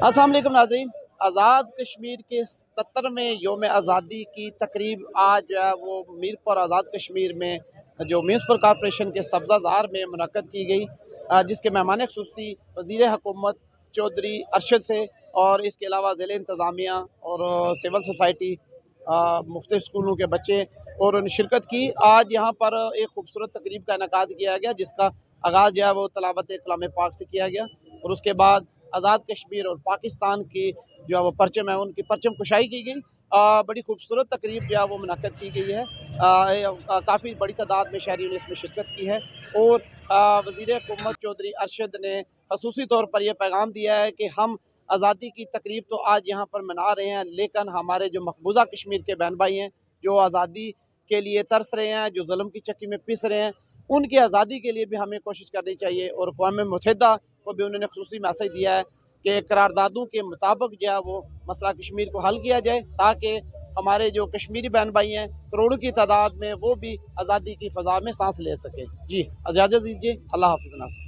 अस्सलाम वालेकुम नाज़रीन। आज़ाद कश्मीर के 77वें योम आज़ादी की तकरीब आज जो है वो मीरपुर आज़ाद कश्मीर में जो म्यूनसिपल कॉरपोरेशन के सब्ज़ाज़ार में मुनक़्क़द की गई, जिसके मेहमान ख़ुसूसी वज़ीर हुकूमत चौधरी अरशद से और इसके अलावा ज़िले इंतज़ामिया और सिविल सोसाइटी, मुख्तलिफ़ स्कूलों के बच्चे और उन्होंने शिरकत की। आज यहाँ पर एक खूबसूरत तकरीब का इनेकाद किया गया, जिसका आगाज़ जो है वो तलावत कलाम पाक से किया गया और उसके बाद आज़ाद कश्मीर और पाकिस्तान की जो है वो परचम है उनकी परचम कुशाई की गई। बड़ी खूबसूरत तकरीब जो है वो मुनक़्क़द की गई है। काफ़ी बड़ी तादाद में शहरियों ने इसमें शिरकत की है और वज़ीर हुकूमत चौधरी अरशद ने ख़ुसूसी तौर पर यह पैगाम दिया है कि हम आज़ादी की तकरीब तो आज यहाँ पर मना रहे हैं, लेकिन हमारे जो मकबूजा कश्मीर के बहन भाई हैं जो आज़ादी के लिए तरस रहे हैं, जो जुल्म की चक्की में पिस रहे हैं, उनकी आज़ादी के लिए भी हमें कोशिश करनी चाहिए। और अक़वाम मुत्तहिदा को भी उन्होंने ख़ुसूसी मैसेज दिया है कि करारदादों के मुताबिक जो है वो मसला कश्मीर को हल किया जाए, ताकि हमारे जो कश्मीरी बहन भाई हैं करोड़ों की तादाद में वो भी आज़ादी की फ़ज़ा में सांस ले सकें। जी इजाज़त दीजिए। अल्लाह हाफ़िज़।